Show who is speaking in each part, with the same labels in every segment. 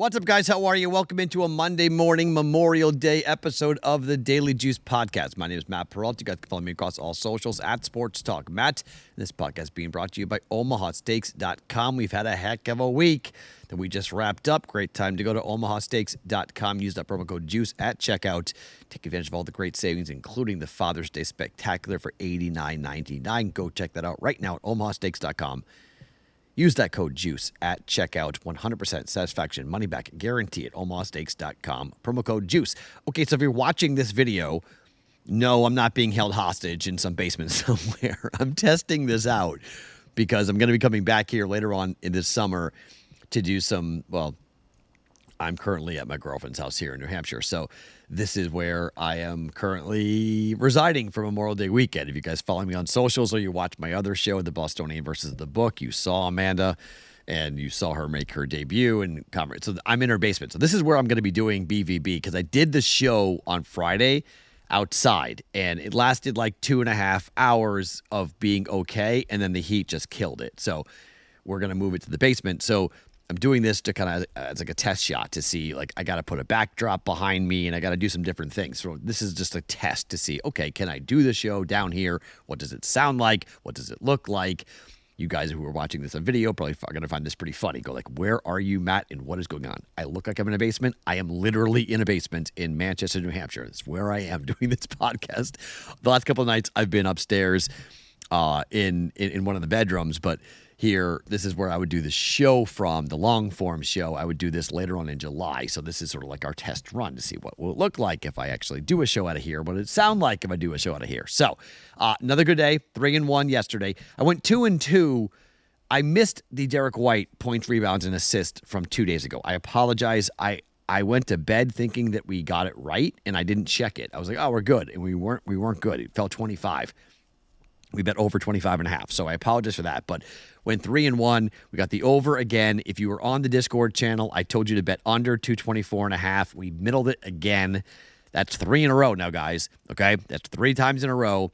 Speaker 1: What's up, guys? How are you? Welcome into a Monday morning Memorial Day episode of the Daily Juice Podcast. My name is Matt Perrault. You guys can follow me across all socials at Sports Talk Matt. This podcast being brought to you by OmahaSteaks.com. We've had a heck of a week that we just wrapped up. Great time to go to OmahaSteaks.com. Use that promo code JUICE at checkout. Take advantage of all the great savings, including the Father's Day Spectacular for $89.99. Go check that out right now at OmahaSteaks.com. Use that code JUICE at checkout. 100% satisfaction, money back guarantee at omahasteaks.com. Promo code JUICE. Okay, so if you're watching this video, no, I'm not being held hostage in some basement somewhere. I'm testing this out because I'm going to be coming back here later on in this summer to do some, well, I'm currently at my girlfriend's house here in New Hampshire. So this is where I am currently residing for Memorial Day weekend. If you guys follow me on socials or you watch my other show, The Bostonian versus the Book, you saw Amanda and you saw her make her debut and conference. So I'm in her basement. So this is where I'm going to be doing BVB because I did the show on Friday outside and it lasted like 2.5 hours of being okay. And then the heat just killed it. So we're going to move it to the basement. So I'm doing this to kind of as like a test shot to see, like, I got to put a backdrop behind me and I got to do some different things. So this is just a test to see, okay, can I do the show down here? What does it sound like? What does it look like? You guys who are watching this on video probably are going to find this pretty funny. Go like, where are you, Matt? And what is going on? I look like I'm in a basement. I am literally in a basement in Manchester, New Hampshire. That's where I am doing this podcast. The last couple of nights I've been upstairs in one of the bedrooms, but here, this is where I would do the show from, the long-form show. I would do this later on in July. So this is sort of like our test run to see what will it look like if I actually do a show out of here, what it sound like if I do a show out of here. So another good day, 3-1 yesterday. I went 2-2. I missed the Derek White points, rebounds, and assists from 2 days ago. I apologize. I went to bed thinking that we got it right, and I didn't check it. I was like, oh, we're good, and we weren't good. It fell 25. We bet over 25.5, so I apologize for that. But went 3-1. We got the over again. If you were on the Discord channel, I told you to bet under 224.5. We middled it again. That's 3 in a row now, guys. Okay, that's 3 times in a row.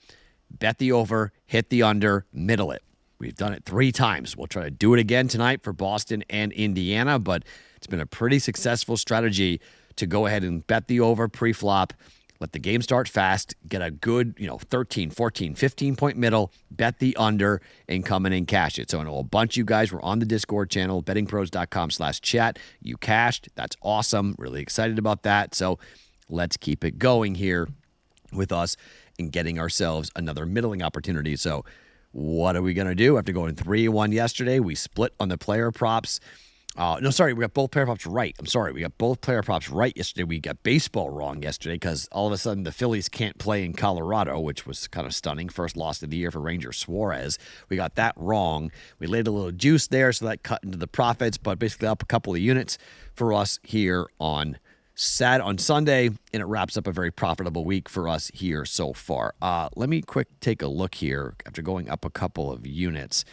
Speaker 1: Bet the over, hit the under, middle it. We've done it 3 times. We'll try to do it again tonight for Boston and Indiana, but it's been a pretty successful strategy to go ahead and bet the over pre-flop. Let the game start fast, get a good, 13, 14, 15-point middle, bet the under, and come in and cash it. So I know a bunch of you guys were on the Discord channel, bettingpros.com/chat. You cashed. That's awesome. Really excited about that. So let's keep it going here with us and getting ourselves another middling opportunity. So what are we going to do? After going 3-1 yesterday, we split on the player props. We got both player props right. We got both player props right yesterday. We got baseball wrong yesterday because all of a sudden the Phillies can't play in Colorado, which was kind of stunning. First loss of the year for Ranger Suarez. We got that wrong. We laid a little juice there, so that cut into the profits, but basically up a couple of units for us here on Sunday, and it wraps up a very profitable week for us here so far. Let me take a look here after going up a couple of units.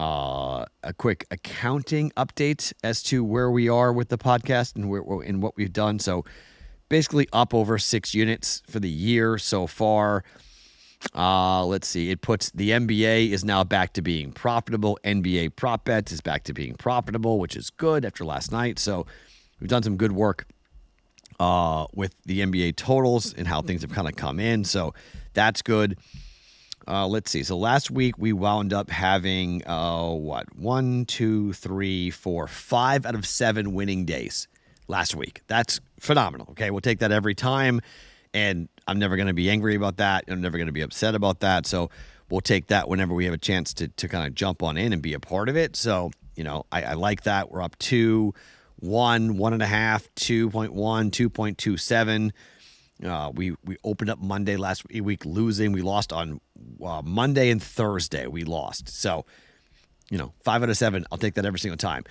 Speaker 1: A quick accounting update as to where we are with the podcast and what we've done. So basically up over 6 units for the year so far. Let's see. It puts the NBA is now back to being profitable. NBA prop bets is back to being profitable, which is good after last night. So we've done some good work with the NBA totals and how things have kind of come in. So that's good. Let's see. So last week we wound up having 1, 2, 3, 4, 5 out of 7 winning days last week. That's phenomenal. Okay, we'll take that every time, and I'm never going to be angry about that. I'm never going to be upset about that. So we'll take that whenever we have a chance to kind of jump on in and be a part of it. So I like that. We're up 2, 1, 1.5, 2.1, 2.27. We opened up Monday last week losing. We lost on Monday and Thursday. We lost. So, 5 out of 7. I'll take that every single time.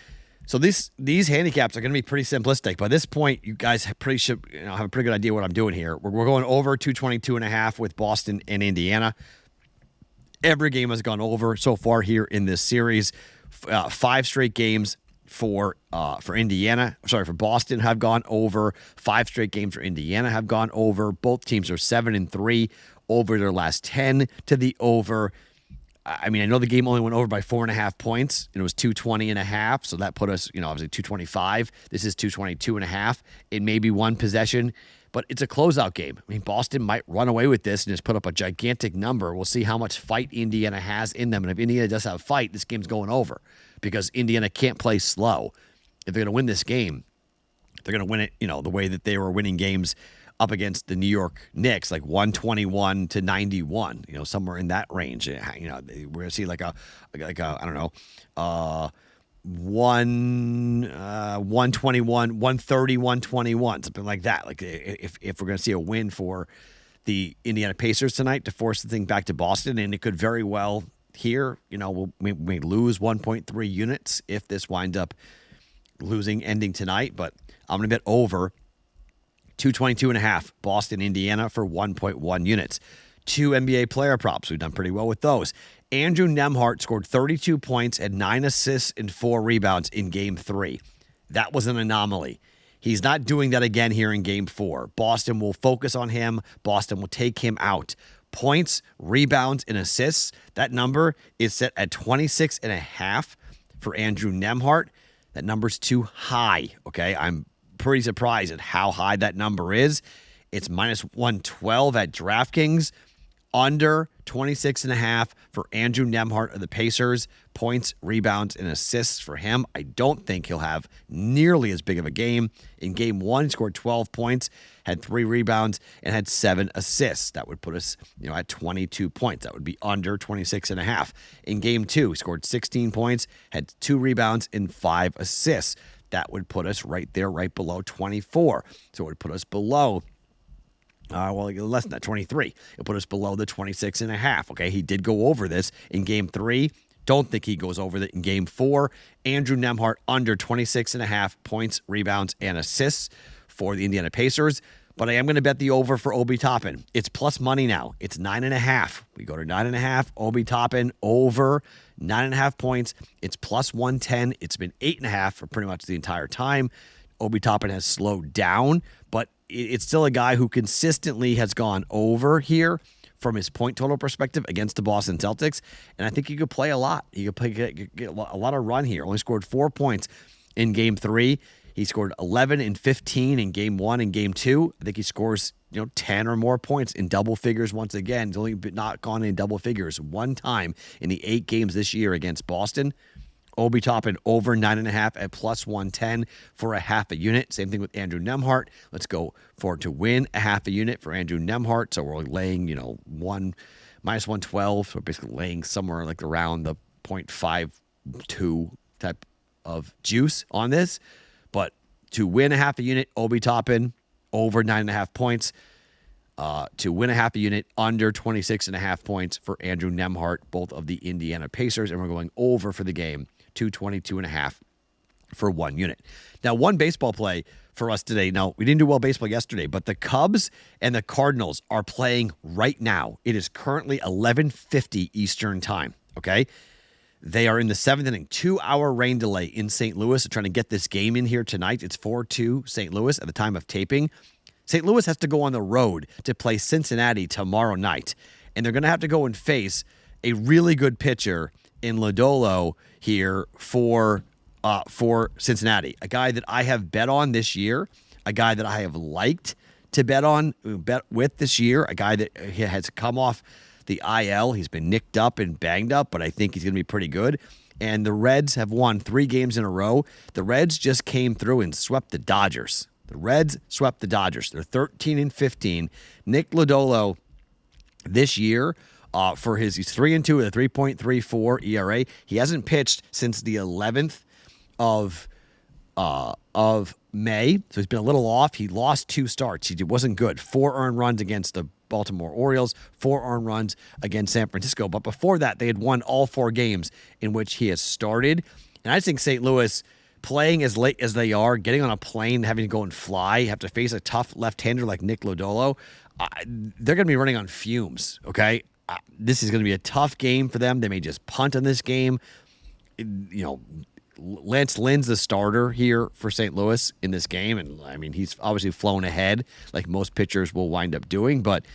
Speaker 1: So these handicaps are going to be pretty simplistic. By this point, you guys should have a pretty good idea what I'm doing here. We're going over 222.5 with Boston and Indiana. Every game has gone over so far here in this series. 5 straight games for Indiana. Sorry, for Boston have gone over. 5 straight games for Indiana have gone over. Both teams are 7-3 over their last 10 to the over. I mean, I know the game only went over by 4.5 points, and it was 220.5. So that put us, obviously 225. This is 222.5. It may be one possession, but it's a closeout game. I mean, Boston might run away with this and just put up a gigantic number. We'll see how much fight Indiana has in them. And if Indiana does have fight, this game's going over because Indiana can't play slow. If they're going to win this game, they're going to win it, the way that they were winning games up against the New York Knicks, like 121-91, somewhere in that range. We're going to see like a I don't know, 121, 130, 121, something like that. Like if we're going to see a win for the Indiana Pacers tonight to force the thing back to Boston, and it could very well here, we may lose 1.3 units if this winds up ending tonight, but I'm going to bet over 222.5 Boston, Indiana for 1.1 units. 2 NBA player props. We've done pretty well with those. Andrew Nembhard scored 32 points and 9 assists and 4 rebounds in Game 3. That was an anomaly. He's not doing that again here in Game 4. Boston will focus on him. Boston will take him out. Points, rebounds, and assists. That number is set at 26.5 for Andrew Nembhard. That number's too high, okay? I'm pretty surprised at how high that number is. It's minus 112 at DraftKings, under 26.5 for Andrew Nembhard of the Pacers. Points, rebounds, and assists for him. I don't think he'll have nearly as big of a game. In Game 1, he scored 12 points, had 3 rebounds, and had 7 assists. That would put us, at 22 points. That would be under 26.5. In Game 2, he scored 16 points, had 2 rebounds, and 5 assists. That would put us right there, right below 24. So it would put us below, less than that, 23. It put us below the 26.5. Okay, he did go over this in Game 3. Don't think he goes over it in Game 4. Andrew Nembhard under 26.5 points, rebounds, and assists for the Indiana Pacers. But I am going to bet the over for Obi Toppin. It's plus money now. It's 9.5. We go to 9.5. Obi Toppin over 9.5 points. It's plus 110. It's been 8.5 for pretty much the entire time. Obi Toppin has slowed down, but it's still a guy who consistently has gone over here from his point total perspective against the Boston Celtics. And I think he could play a lot. He could get a lot of run here. Only scored 4 points in Game 3. He scored 11 and 15 in Game 1 and Game 2. I think he scores, 10 or more points in double figures once again. He's only not gone in double figures one time in the 8 games this year against Boston. Obi Toppin over 9.5 at plus 110 for a half a unit. Same thing with Andrew Nembhard. Let's go for to win a half a unit for Andrew Nembhard. So we're laying, minus 112. So we're basically laying somewhere like around the 0.52 type of juice on this. But to win a half a unit, Obi Toppin over 9.5 points. To win a half a unit, under 26.5 points for Andrew Nembhard, both of the Indiana Pacers. And we're going over for the game, 222.5 for 1 unit. Now, one baseball play for us today. Now, we didn't do well baseball yesterday, but the Cubs and the Cardinals are playing right now. It is currently 11:50 Eastern time, okay? They are in the 7th inning, 2-hour rain delay in St. Louis. They're trying to get this game in here tonight. It's 4-2 St. Louis at the time of taping. St. Louis has to go on the road to play Cincinnati tomorrow night, and they're going to have to go and face a really good pitcher in Lodolo here for Cincinnati, a guy that I have bet on this year, a guy that I have liked to bet with this year, a guy that has come off the IL. He's been nicked up and banged up, but I think he's going to be pretty good. And the Reds have won 3 games in a row. The Reds just came through and swept the Dodgers. The Reds swept the Dodgers. They're 13-15. Nick Lodolo this year, he's 3-2 with a 3.34 ERA. He hasn't pitched since the 11th of May, so he's been a little off. He lost 2 starts. He wasn't good. 4 earned runs against the Baltimore Orioles, 4 earned runs against San Francisco. But before that, they had won all 4 games in which he has started. And I think St. Louis, playing as late as they are, getting on a plane, having to go and fly, have to face a tough left-hander like Nick Lodolo, they're going to be running on fumes, okay? This is going to be a tough game for them. They may just punt on this game. Lance Lynn's the starter here for St. Louis in this game, and I mean, he's obviously flown ahead like most pitchers will wind up doing, but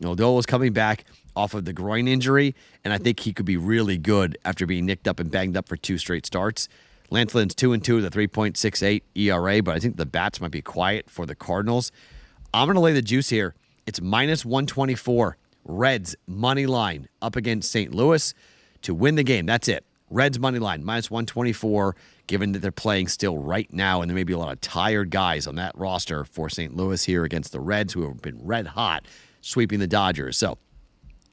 Speaker 1: Lodolo's coming back off of the groin injury, and I think he could be really good after being nicked up and banged up for 2 straight starts. Lance Lynn's 2-2 with a 3.68 ERA, but I think the bats might be quiet for the Cardinals. I'm going to lay the juice here. It's minus 124. Reds money line up against St. Louis to win the game. That's it. Reds money line minus 124, given that they're playing still right now, and there may be a lot of tired guys on that roster for St. Louis here against the Reds, who have been red hot sweeping the Dodgers. So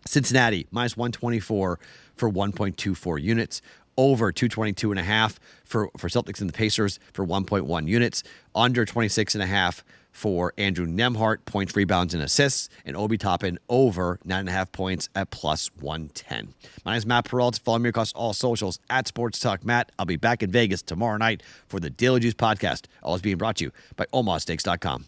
Speaker 1: Cincinnati minus 124 for 1.24 units. Over 222.5 for Celtics and the Pacers for 1.1 units. Under 26.5 for Andrew Nembhard, points, rebounds, and assists. And Obi Toppin over 9.5 points at plus 110. My name is Matt Perrault. Follow me across all socials at Sports Talk Matt. I'll be back in Vegas tomorrow night for the Daily Juice podcast. Always being brought to you by OmahaSteaks.com.